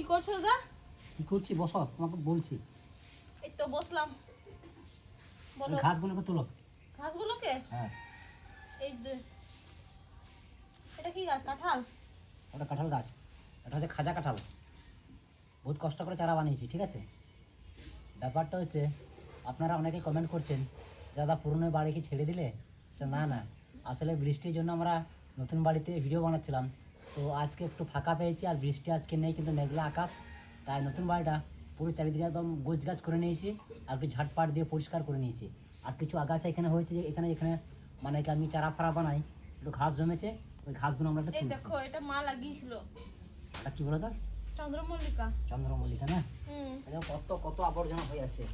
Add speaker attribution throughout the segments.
Speaker 1: কি করছো দাদা?
Speaker 2: কি করছি বসো, তোমাকে বলছি।
Speaker 1: এই তো বসলাম। বলো।
Speaker 2: ঘাসগুলোকে তোলো।
Speaker 1: ঘাসগুলোকে?
Speaker 2: হ্যাঁ।
Speaker 1: এই এটা কি গাছ? কাঁঠাল?
Speaker 2: ওটা কাঁঠাল গাছ, এটা হচ্ছে খাজা কাঁঠাল। বহুত কষ্ট করে চারা বানিয়েছি, ঠিক আছে। ব্যাপারটা হচ্ছে আপনারা অনেকে কমেন্ট করছেন, দাদা পুরনো বাড়ি কি ছেড়ে দিলে? না না, আসলে বৃষ্টির জন্য আমরা নতুন বাড়িতে ভিডিও বানাচ্ছিলাম, তো আজকে একটু ফাঁকা পেয়েছি আর বৃষ্টি আজকে নেই, কিন্তু মেঘলা আকাশ, তাই নতুন বাড়িটা পুরো চারিদিকে একদম গোছ গাছ করে নিয়েছি আর একটু ঝাটপাট দিয়ে পরিষ্কার করে নিয়েছি। আর কিছু আগাছা এখানে হয়েছে, যে এখানে এখানে মানে কি আমি চারা ফাড়া বানাই, একটু ঘাস জমেছে, ওই ঘাসগুলো আমরা একটু
Speaker 1: এই
Speaker 2: তুলছি।
Speaker 1: দেখো, এটা মা লাগিয়েছিল।
Speaker 2: এটা কি বলো তো?
Speaker 1: চন্দ্রমল্লিকা।
Speaker 2: চন্দ্রমল্লিকা না?
Speaker 1: হুম।
Speaker 2: এটা কত কত আবর্জনা হয়ে আছে।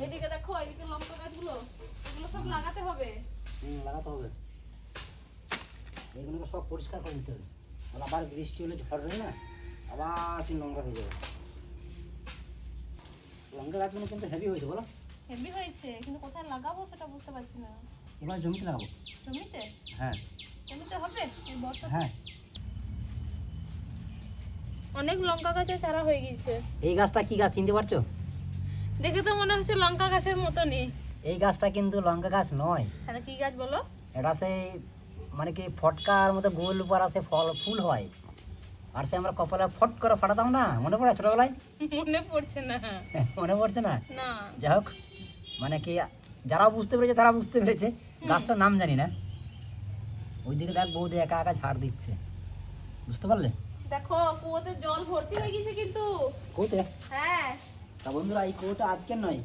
Speaker 1: এদিকে দেখো, এদিকে লঙ্কা গাছগুলো, এগুলো সব লাগাতে হবে।
Speaker 2: লাগাতে হবে, এগুলোকে সব পরিষ্কার করে দিতে হবে, তাহলে আবার বৃষ্টি হলে ঝড় হয়ে না, আবার সেই নোংরা হয়ে যাবে। লঙ্কা গাছগুলো কিন্তু হেভি হয়েছে বলো।
Speaker 1: হেভি হয়েছে, কিন্তু কোথায় লাগাবো সেটা বুঝতে পারছি না।
Speaker 2: এবার জমিতে লাগাবো।
Speaker 1: জমিতে?
Speaker 2: হ্যাঁ।
Speaker 1: জমিতে হবে এই বর্ষা?
Speaker 2: হ্যাঁ।
Speaker 1: অনেক লঙ্কা গাছের চারা হয়ে গিয়েছে।
Speaker 2: এই গাছটা কি গাছ চিনতে পারছো?
Speaker 1: দেখে তো মনে হচ্ছে লঙ্কা গাছের মতনই।
Speaker 2: এই গাছটা কিন্তু লঙ্কা গাছ নয়।
Speaker 1: তাহলে কি গাছ বলো?
Speaker 2: এটা সেই মানে কি ফটকার মতো গোল পাড়া সে ফল ফুল হয়, আর সে আমরা কপালে ফট করে ফাটাতাম না, মনে পড়ে ছোটবেলায়?
Speaker 1: মনে পড়ছে না।
Speaker 2: মনে পড়ছে না?
Speaker 1: না।
Speaker 2: যাই হোক, মানে কি যারা বুঝতে পেরেছে তারা বুঝতে পেরেছে, গাছটার নাম জানি না। ওইদিকে দেখ বৌদি একা একা ঝাড় দিচ্ছে, বুঝতে পারলে?
Speaker 1: দেখো কুয়োতে জল ভর্তি হয়ে গেছে কিন্তু।
Speaker 2: কুয়োতে?
Speaker 1: হ্যাঁ।
Speaker 2: তা বন্ধুরা, এই কুয়োটা আজকের নয়,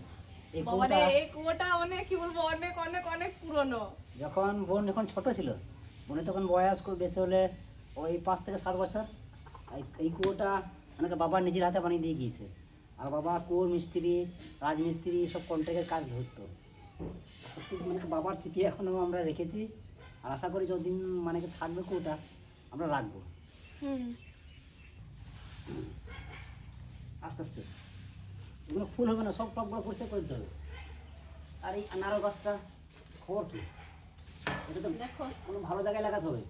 Speaker 2: এই
Speaker 1: বাবারে,
Speaker 2: কুয়োটা
Speaker 1: এই কুয়োটা অনেক কি বলবো, অনেক অনেক অনেক পুরনো।
Speaker 2: যখন বোন যখন ছোট ছিল, বোনের তখন বয়স খুব বেশি হলে ওই 5 থেকে 7 বছর, এই কুয়োটা অনেকে বাবা নিজের হাতে বানিয়ে দিয়ে গিয়েছে। আর বাবা কুয়োর মিস্ত্রি, রাজমিস্ত্রি সব কন্ট্রাক্টের কাজ ধরতো। সত্যি মানে বাবার স্মৃতি এখনও আমরা রেখেছি, আর আশা করি যতদিন মানে কি থাকবে কুয়োটা আমরা রাখবো।
Speaker 1: হুম।
Speaker 2: আস্তে আস্তে এগুলো ফুল হবে না, সব টপগুলো পরিষ্কার করে দিতে হবে। আর এই আনারস গাছটা খবর কি? এটা তো
Speaker 1: দেখো
Speaker 2: কোনো ভালো জায়গায় লাগাতে হবে।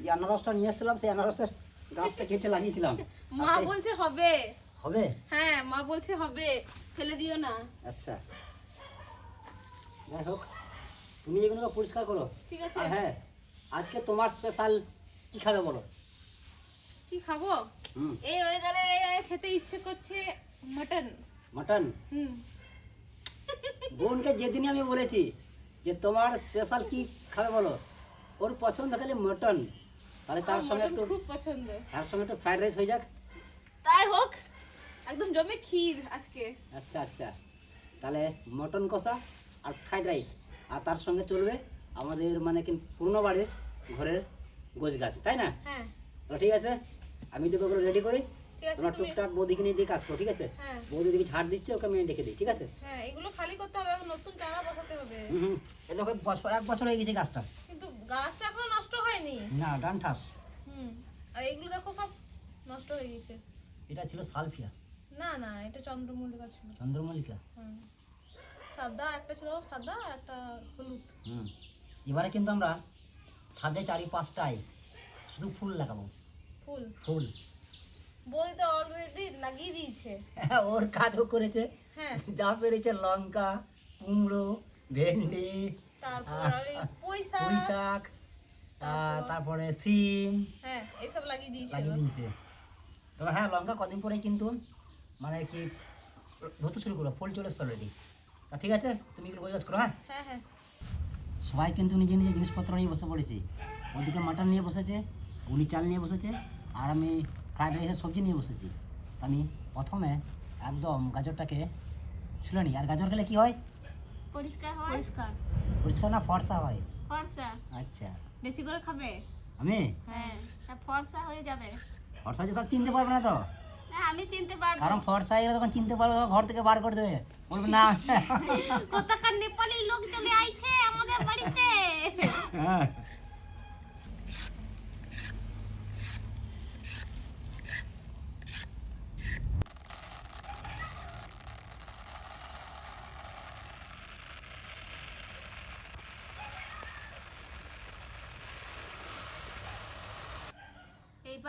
Speaker 2: যে আনারসটা নিয়ে এসেছিলাম, সেই আনারসের গাছটা কেটে লাগিয়েছিলাম। আর
Speaker 1: মা
Speaker 2: সেই-
Speaker 1: বলছে হবে।
Speaker 2: হবে?
Speaker 1: হ্যাঁ, মা বলছে হবে, ফেলে দিও না।
Speaker 2: আচ্ছা, যাই হোক, তুমি এগুলোকে পরিষ্কার করো।
Speaker 1: ঠিক আছে।
Speaker 2: আর হ্যাঁ, আজকে তোমার স্পেশাল কি খাবে বলো?
Speaker 1: কি খাবো?
Speaker 2: হুম।
Speaker 1: এই ওয়েদারে খেতে ইচ্ছে করছে মটন।
Speaker 2: মটন?
Speaker 1: হুম।
Speaker 2: বোনকে যেদিনই আমি বলেছি যে তোমার স্পেশাল কি খাবে বলো, ওর পছন্দ খালি মটন, তাহলে তার
Speaker 1: আমার
Speaker 2: সঙ্গে
Speaker 1: মটন
Speaker 2: একটু
Speaker 1: খুব পছন্দ।
Speaker 2: তার সঙ্গে একটু ফ্রাইড রাইস হয়ে যাক।
Speaker 1: তাই হোক, একদম জমে ক্ষীর আজকে।
Speaker 2: আচ্ছা আচ্ছা, তাহলে মটন কষা আর ফ্রাইড রাইস, আর তার সঙ্গে চলবে আমাদের মানে কি পুরনো বাড়ির ঘরের গোছ গাছ, তাই না?
Speaker 1: হ্যাঁ।
Speaker 2: তাহলে ঠিক আছে, আমি তো ওগুলো রেডি করি,
Speaker 1: ঠিক আছে।
Speaker 2: তোমরা
Speaker 1: তুমি
Speaker 2: টুকটাক বৌদিকে নিয়ে দিয়ে কাজ করো, ঠিক আছে?
Speaker 1: হ্যাঁ
Speaker 2: বৌদি দিকে ঝাড় দিচ্ছে, ওকে আমি ডেকে দিই, ঠিক আছে?
Speaker 1: হ্যাঁ, এগুলো খালি করতে হবে, আবার নতুন চারা বসাতে হবে।
Speaker 2: হুম। এটা ওকে 1 বছর হয়ে গেছে গাছটা।
Speaker 1: কিন্তু গাছটা এখনো নষ্ট হয়নি।
Speaker 2: না, ডানঠাস।
Speaker 1: হুম। আর এগুলো দেখো সব নষ্ট হয়ে গেছে।
Speaker 2: এটা ছিল সালফিয়া।
Speaker 1: না না, এটা চন্দ্রমল্লিকা ছিল।
Speaker 2: চন্দ্রমল্লিকা।
Speaker 1: হুম। সাদা একটা ছিল, সাদা আর একটা হলুদ।
Speaker 2: হুম। এবারে কিন্তু আমরা ছাদে 4-5টায় শুধু ফুল লাগাবো।
Speaker 1: ফুল?
Speaker 2: ফুল
Speaker 1: বই তো অলরেডি লাগিয়ে দিয়েছে।
Speaker 2: ওর কাজও করেছে,
Speaker 1: হ্যাঁ।
Speaker 2: যা পেরেছে লঙ্কা, কুমড়ো, ভেন্ডি,
Speaker 1: তারপর ওই পুঁই
Speaker 2: পুঁই
Speaker 1: শাক।
Speaker 2: শাক,
Speaker 1: তারপর-
Speaker 2: তারপরে সিম
Speaker 1: হ্যাঁ, এইসব লাগিয়ে দিয়েছে।
Speaker 2: লাগিয়ে দিয়েছে। তবে হ্যাঁ, লঙ্কা কদিন পরে কিন্তু মানে কি ধরতে শুরু করো, ফুল চলে এসছে অলরেডি। তা ঠিক আছে, তুমি এগুলো গোছগাছ করো। হ্যাঁ,
Speaker 1: হ্যাঁ হ্যাঁ।
Speaker 2: সবাই কিন্তু নিজে নিজে জিনিসপত্র নিয়ে বসে পড়েছি। ওদিকে মাটন নিয়ে বসেছে, উনি চাল নিয়ে বসেছে, আর আমি ফ্রাইড রাইসের সবজি নিয়ে বসেছি। আমি প্রথমে একদম গাজরটাকে ছুলে নিই। আর গাজর খেলে কি হয়?
Speaker 1: পরিষ্কার হয়। পরিষ্কার।
Speaker 2: পরিষ্কার না, ফর্সা হয়।
Speaker 1: ফর্সা।
Speaker 2: আচ্ছা,
Speaker 1: বেশি করে খাবে।
Speaker 2: আমি
Speaker 1: হ্যাঁ, তা ফর্সা হয়ে যাবে।
Speaker 2: ফর্সা যখন চিনতে পারবে না তো,
Speaker 1: হ্যাঁ, আমি চিনতে পারবো।
Speaker 2: কারণ ফর্সা এলে তখন চিনতে পারবে, তখন ঘর থেকে বার করে দেবে, বলবে না।
Speaker 1: কোথাকার নেপালি লোক চলে আইছে আমাদের বাড়িতে।
Speaker 2: হ্যাঁ।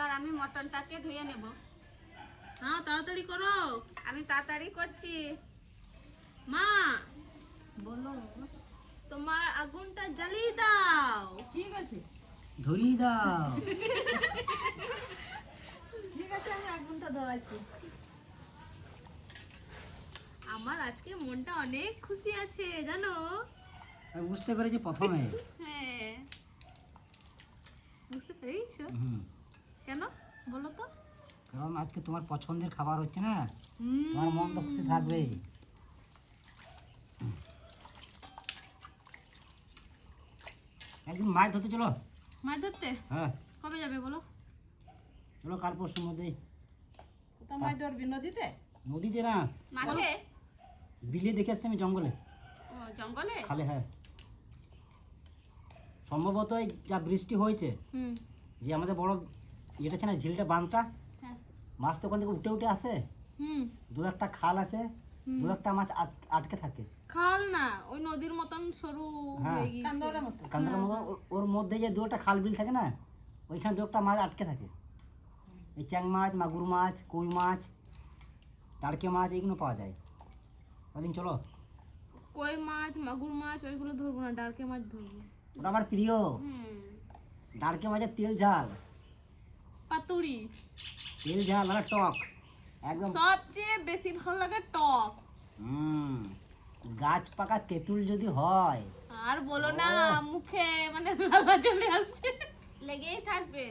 Speaker 1: এবার আমি মটনটাকে ধুয়ে নেব।
Speaker 3: হ্যাঁ তাড়াতাড়ি করো।
Speaker 1: আমি তাড়াতাড়ি করছি।
Speaker 3: মা
Speaker 1: বলো।
Speaker 3: তোমার আগুনটা জ্বালিয়ে দাও।
Speaker 1: ঠিক আছে,
Speaker 2: ধরিয়ে দাও।
Speaker 1: ঠিক আছে, আমি আগুনটা ধরাচ্ছি।
Speaker 3: আমার আজকে মনটা অনেক খুশি আছে জানো।
Speaker 2: আমি বুঝতে পেরেছি প্রথমে।
Speaker 1: হ্যাঁ,
Speaker 3: বুঝতে পেরেছো?
Speaker 2: হুম,
Speaker 3: কেন বলো তো?
Speaker 2: কারণ আজকে তোমার পছন্দের খাবার হচ্ছে না,
Speaker 3: হুম,
Speaker 2: তোমার মন তো খুশি থাকবেই। একদিন মাছ ধরতে চলো।
Speaker 3: মাছ ধরতে
Speaker 2: হ্যাঁ
Speaker 3: কবে যাবে বলো?
Speaker 2: চলো, কাল পরশুর মধ্যেই।
Speaker 1: কোথাও মাছ ধরবি? নদীতে?
Speaker 2: নদীতে না,
Speaker 1: মাঠে?
Speaker 2: বিলে দেখে আসছি আমি, জঙ্গলে,
Speaker 1: ও, জঙ্গলে?
Speaker 2: খালে। হ্যাঁ, সম্ভবত এই যা বৃষ্টি হয়েছে,
Speaker 3: হুম
Speaker 2: যে আমাদের বড় ইয়েটা আছে না, ঝিলটা, বাঁধটা,
Speaker 1: হ্যাঁ।
Speaker 2: মাছ তো ওখান থেকে উঠে উঠে আসে।
Speaker 3: হুম
Speaker 2: দু একটা খাল আছে,
Speaker 3: হুম।
Speaker 2: দু একটা মাছ আটকে থাকে।
Speaker 3: খাল না, ওই নদীর মতন সরু
Speaker 2: হ্যাঁ।
Speaker 3: হয়ে গিয়েছে।
Speaker 1: কান্দরের মতো?
Speaker 2: কান্দার মতো ওর মধ্যে যে দু একটা খাল বিল থাকে না, ওইখানে দু একটা মাছ আটকে থাকে। এই চ্যাং মাছ, মাগুর মাছ, কই মাছ, টাড়কে মাছ, এইগুলো পাওয়া যায়। ওদিন চলো।
Speaker 3: কই মাছ, মাগুর মাছ ওইগুলো ধরবো না, ডারকে মাছ ধরবো।
Speaker 2: ওটা আমার প্রিয়।
Speaker 1: হুম।
Speaker 2: টাড়কে মাছের তেল ঝাল,
Speaker 3: পাতুড়ি
Speaker 2: তেল ঝাল মানে টক একদম।
Speaker 3: সবচেয়ে বেশি ভালো লাগে টক।
Speaker 2: হুম, গাছ পাকা তেঁতুল যদি হয়,
Speaker 3: আর বলো না,
Speaker 2: ও।
Speaker 3: মুখে মানে লালা চলে আসছে।
Speaker 1: লেগেই থাকবে।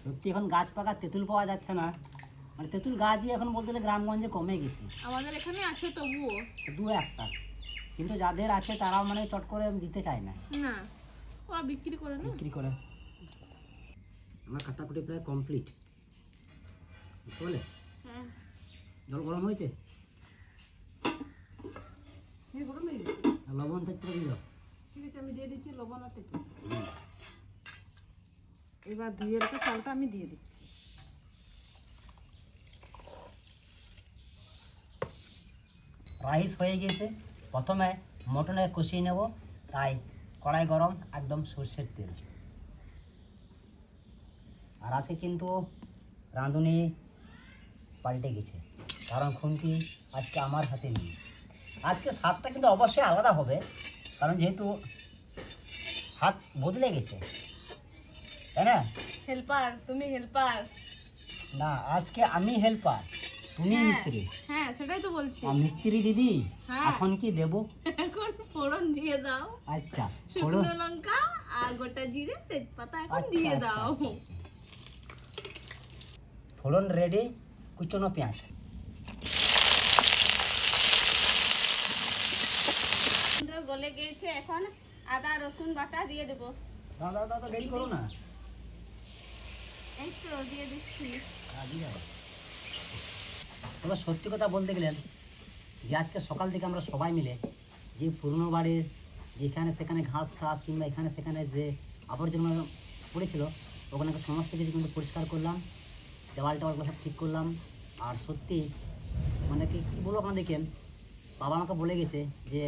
Speaker 2: সত্যি এখন গাছ পাকা তেঁতুল পাওয়া যাচ্ছে না, মানে তেঁতুল গাছই এখন বলতে গেলে গ্রামগঞ্জে কমে গেছে,
Speaker 3: আমাদের এখানে আছে তবুও।
Speaker 2: দু একটা। কিন্তু যাদের আছে তারাও মানে চট করে দিতে চায় না,
Speaker 3: না, ওরা বিক্রি করে না।
Speaker 2: বিক্রি করে। আমার কাটাকুটি প্রায় কমপ্লিট। বলে
Speaker 1: হ্যাঁ।
Speaker 2: জল গরম হয়েছে, আর লবণ থেকে দিয়ে দাও।
Speaker 1: ঠিক আছে, আমি দিয়ে দিচ্ছি লবণ আর তেঁতুল। এবার ধুয়ে রাখা চালটা আমি দিয়ে দিচ্ছি।
Speaker 2: রাইস হয়ে গিয়েছে। প্রথমে মটনে কষিয়ে নেব, তাই কড়াই গরম, একদম সর্ষের তেল। আর আজকে কিন্তু রাঁধুনি পাল্টে গেছে, কারণ খুন্তি আজকে আমার হাতে নেই। আজকে স্বাদটা কিন্তু অবশ্যই আলাদা হবে, কারণ যেহেতু হাত বদলে গেছে, তাই না?
Speaker 3: হেল্পার, তুমি হেল্পার।
Speaker 2: না, আজকে আমি হেল্পার, তুমি
Speaker 3: হ্যাঁ।
Speaker 2: মিস্ত্রি।
Speaker 3: হ্যাঁ সেটাই তো বলছি।
Speaker 2: আর মিস্ত্রি দিদি,
Speaker 3: হ্যাঁ।
Speaker 2: এখন কি দেবো?
Speaker 3: এখন ফোড়ন দিয়ে দাও,
Speaker 2: আচ্ছা,
Speaker 3: শুকনো লঙ্কা আর গোটা জিরে তেজপাতা এখন দিয়ে দাও।
Speaker 2: ফোড়ন রেডি, কুচনো পেঁয়াজ।
Speaker 1: সুন্দর গলে গিয়েছে, এখন আদা রসুন বাটা দিয়ে দেবো।
Speaker 2: দাদা দাদা দেরি করো না।
Speaker 1: এই তো দিয়ে দিচ্ছি।
Speaker 2: তবে সত্যি কথা বলতে গেলেন, যে আজকে সকাল থেকে আমরা সবাই মিলে যে পুরনো বাড়ির যেখানে সেখানে ঘাস টাস কিংবা এখানে সেখানে যে আবর্জনা পড়েছিল, ওখানে সমস্ত কিছু কিন্তু পরিষ্কার করলাম, দেওয়াল টেওয়ালগুলো সব ঠিক করলাম। আর সত্যি মানে কি কী বলবো আপনাদেরকে, বাবা আমাকে বলে গেছে যে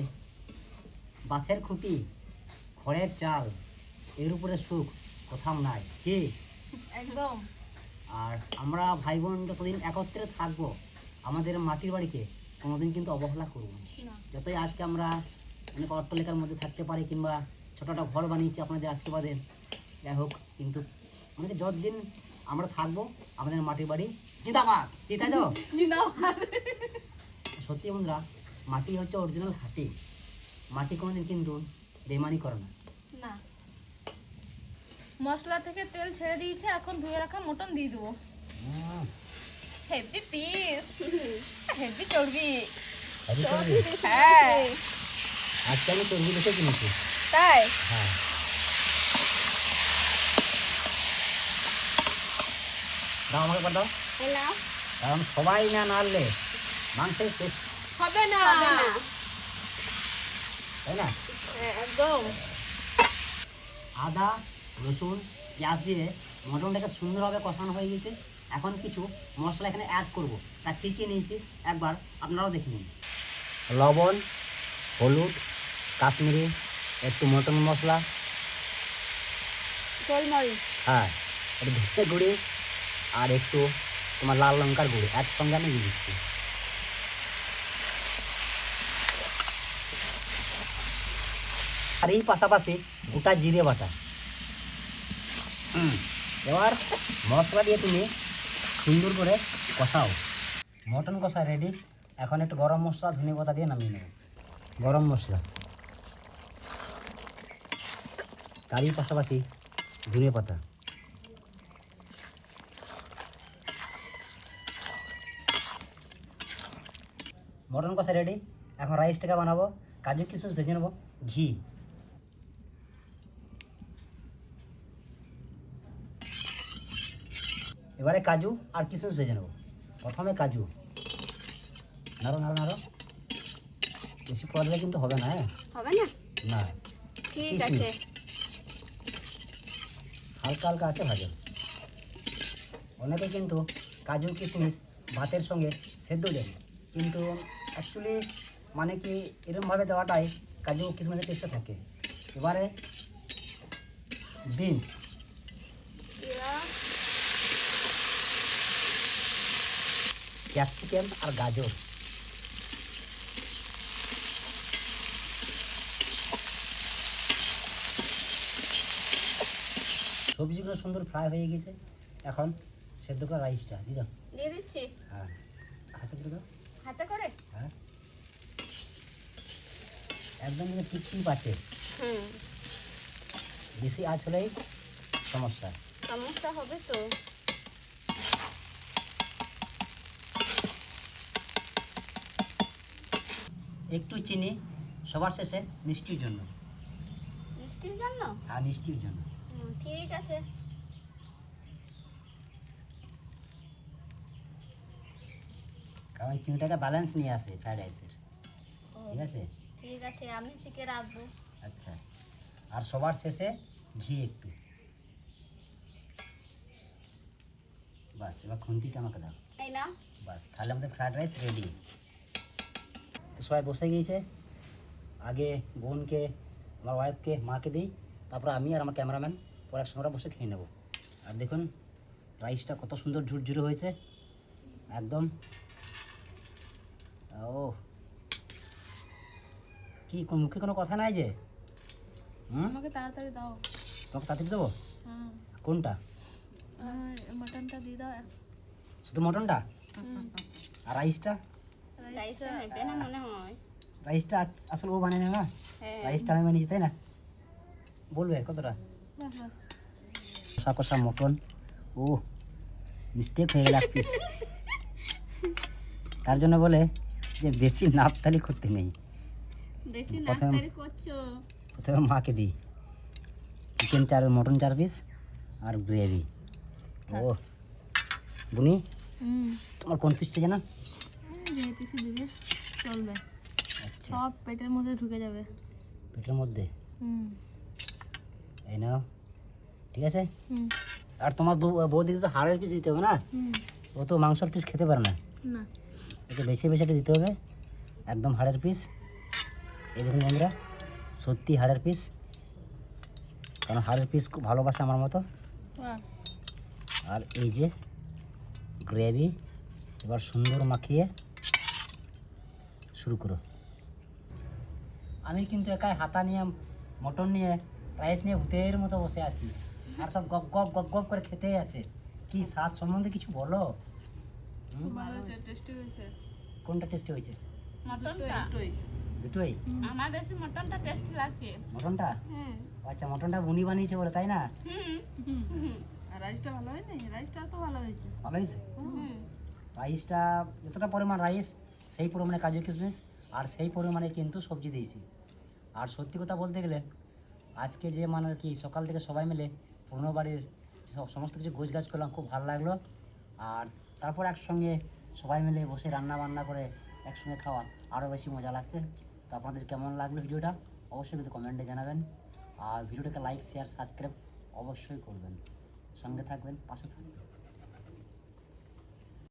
Speaker 2: বাঁশের খুঁটি, খড়ের চাল, এর উপরে সুখ কোথাও নাই, কি?
Speaker 1: একদম।
Speaker 2: আর আমরা ভাই বোন যতদিন একত্রে থাকবো, আমাদের মাটির বাড়িকে কোনোদিন কিন্তু অবহেলা করবো না। যতই আজকে আমরা অনেক অট্টালিকার মধ্যে থাকতে পারি কিংবা ছোটো একটা ঘর বানিয়েছি আপনাদের আশীর্বাদে, যাই হোক, কিন্তু মানে যতদিন আমরা থাকবো আমাদের মাটির বাড়ি জিন্দাবাদ, কি তাই তো? সত্যি বন্ধুরা, মাটি হচ্ছে অরিজিনাল খাঁটি, মাটি কোনোদিন কিন্তু বেমানি করে না।
Speaker 3: না, মশলা থেকে তেল ছেড়ে দিয়েছে, এখন ধুয়ে রাখা মটন দিয়ে দেবো। হেভি পিস, হেভি চর্বি।
Speaker 2: হেভি চর্বি?
Speaker 3: হ্যাঁ
Speaker 2: আজকে আমি চর্বি দেখে কিনেছি।
Speaker 3: তাই?
Speaker 2: হ্যাঁ, দাও আমাকে একবার দাও,
Speaker 1: এলাম।
Speaker 2: কারণ সবাই না নাড়লে মাংসের টেস্ট,
Speaker 3: হবে না।
Speaker 2: তাই না?
Speaker 3: একদম।
Speaker 2: আদা রসুন পেঁয়াজ দিয়ে মটনটাকে সুন্দরভাবে কষানো হয়ে গেছে। এখন কিছু মশলা এখানে অ্যাড করব, তা কী কী নিয়েছি একবার আপনারাও দেখে নিন। লবণ, হলুদ, কাশ্মীরি, একটু মটন মশলা,
Speaker 1: গোলমরিচ।
Speaker 2: হ্যাঁ, একটু ধুতে গুঁড়ি, আর একটু তোমার লাল লঙ্কার গুঁড়ো একসঙ্গে আমি দিয়ে দিচ্ছি। আর এই পাশাপাশি গোটা জিরে বাটা। এবার মশলা দিয়ে তুমি সুন্দর করে কষাও। মটন কষা রেডি। এখন একটু গরম মশলা ধনে পাতা দিয়ে নামিয়ে নেব। গরম মশলা, কারির পাশাপাশি ধনে পাতা। মটন কষা রেডি। এখন রাইসটাকে বানাবো। কাজু কিশমিশ ভেজে নেবো, ঘি, এবারে কাজু আর কিশমিশ ভেজে নেবো। প্রথমে কাজু, নাড়ো নাড়ো নাড়ো, বেশি পড়লে কিন্তু হবে না। হ্যাঁ,
Speaker 1: হবে না?
Speaker 2: না,
Speaker 1: ঠিক আছে।
Speaker 2: হালকা হালকা আছে ভাজা। অনেকে কিন্তু কাজু কিশমিশ ভাতের সঙ্গে সেদ্ধ দেয়, কিন্তু অ্যাকচুয়ালি মানে কি এরকমভাবে দেওয়াটাই কাজু কিশমিশের টেস্টটা থাকে। এবারে বিনস, ক্যাপসিকাম আর গাজর, সবজিগুলো সুন্দর ফ্রাই হয়ে গেছে। এখন সেদ্ধ করা রাইসটা দিয়ে দাও।
Speaker 1: দিয়ে দিচ্ছি।
Speaker 2: হ্যাঁ, হাতে করে দাও।
Speaker 1: হাতে করে?
Speaker 2: হ্যাঁ, একদম কিন্তু টিপ আছে। বেশি আঁচ হলেই সমস্যা।
Speaker 1: সমস্যা হবে তো।
Speaker 2: একটু চিনি সবার শেষে মিষ্টির জন্য।
Speaker 1: মিষ্টির জন্য?
Speaker 2: আর মিষ্টির জন্য।
Speaker 1: ঠিক আছে।
Speaker 2: কারণ চিনিটাকে ব্যালেন্স নিয়ে আসে ফ্রাইড রাইসের। ঠিক আছে,
Speaker 1: ঠিক আছে, আমি শিখে রাখবো।
Speaker 2: আচ্ছা। আর সবার শেষে ঘি একটু। বাস, এবার খুন্তিটা আমাকে দাও।
Speaker 1: এই না?
Speaker 2: বাস, তাহলে আমাদের ফ্রাইড রাইস রেডি। তো সবাই বসে গিয়েছে। আগে বোনকে, আমার ওয়াইফকে, মাকে দিই, তারপর আমি আর আমার ক্যামেরাম্যান পরে একসঙ্গে বসে খেয়ে নেব। আর দেখুন রাইসটা কত সুন্দর ঝুরঝুরে হয়েছে একদম। ও কি মুখে কোনো কথা নাই যে?
Speaker 3: আমাকে তাড়াতাড়ি দাও।
Speaker 2: তোমাকে তাড়াতাড়ি দেবো?
Speaker 3: হুম,
Speaker 2: কোনটা?
Speaker 3: মাটনটা দিয়ে দাও।
Speaker 2: শুধু মটনটা? আর রাইসটা?
Speaker 1: রাইসটা নেবে না মনে হয়।
Speaker 2: রাইসটা আসলে ও বানিয়ে না,
Speaker 1: হ্যাঁ।
Speaker 2: রাইসটা আমি বানিয়েছি, তাই না? বলবে কতটা?
Speaker 3: বাস বাস।
Speaker 2: কষা কষা মটন। ও মিস্টেক হয়ে গেল এক পিস। তার জন্য বলে যে বেশি নাপতালি করতে নেই।
Speaker 1: বেশি
Speaker 2: প্রথমে-
Speaker 1: নাকতারি করছো।
Speaker 2: প্রথমে মাকে দিই মটন 4 পিস আর গ্রেভি। ও বুনি, তোমার কোন পিসটা জানো?
Speaker 3: যে পিসি দিবে চলবে,
Speaker 2: আচ্ছা,
Speaker 3: সব পেটের মধ্যে ঢুকে যাবে।
Speaker 2: পেটের মধ্যে
Speaker 3: হুম
Speaker 2: এই নাও, ঠিক আছে।
Speaker 3: হুম
Speaker 2: আর তোমার বৌদিকে তো হাড়ের পিস দিতে হবে না,
Speaker 3: হুম।
Speaker 2: ও তো মাংসর পিস খেতে পারে না,
Speaker 3: না,
Speaker 2: ওকে বেছে বেছে দিতে হবে একদম হাড়ের পিস। এই দেখুন বন্ধুরা, সত্যি হাড়ের পিস, কারণ হাড়ের পিস খুব ভালোবাসে আমার মতো।
Speaker 3: বাস।
Speaker 2: আর এই যে গ্রেভি, এবার সুন্দর মাখিয়ে শুরু করো। আমি কিন্তু একাই হাতা নিয়ে, মটন নিয়ে, রাইস নিয়ে ভূতের মতো বসে আছি, আর সব গপ গপ গপ গপ করে খেতেই আছে। কি স্বাদ সম্বন্ধে কিছু বলো।
Speaker 3: ভালো হয়েছে, টেস্টি হয়েছে।
Speaker 2: কোনটা টেস্টি হয়েছে?
Speaker 1: মটনটা?
Speaker 2: দুটোই?
Speaker 1: আমার বেশি মটনটা টেস্টি লাগছে।
Speaker 2: মটনটা?
Speaker 1: হুম
Speaker 2: আচ্ছা, মটনটা বুনি বানিয়েছে বলে, তাই না?
Speaker 1: হুম
Speaker 3: আর রাইসটা ভালো হয়নি? রাইসটা তো ভালো হয়েছে।
Speaker 2: ভালো হয়েছে।
Speaker 1: হুম।
Speaker 2: রাইসটা যতটা পরিমাণ রাইস, সেই পরিমাণে কাজু কিশমিশ আর সেই পরিমাণে কিন্তু সবজি দিয়েছি। আর সত্যি কথা বলতে গেলে আজকে যে মানে কি সকাল থেকে সবাই মিলে পুরনো বাড়ির সমস্ত কিছু গোছগাছ করলাম, খুব ভালো লাগলো। আর তারপর একসঙ্গে সবাই মিলে বসে রান্না বান্না করে একসঙ্গে খাওয়া আরও বেশি মজা লাগছে। তো আপনাদের কেমন লাগলো ভিডিওটা অবশ্যই কিন্তু কমেন্টে জানাবেন। আর ভিডিওটাকে লাইক, শেয়ার, সাবস্ক্রাইব অবশ্যই করবেন। সঙ্গে থাকবেন, পাশে থাকবেন।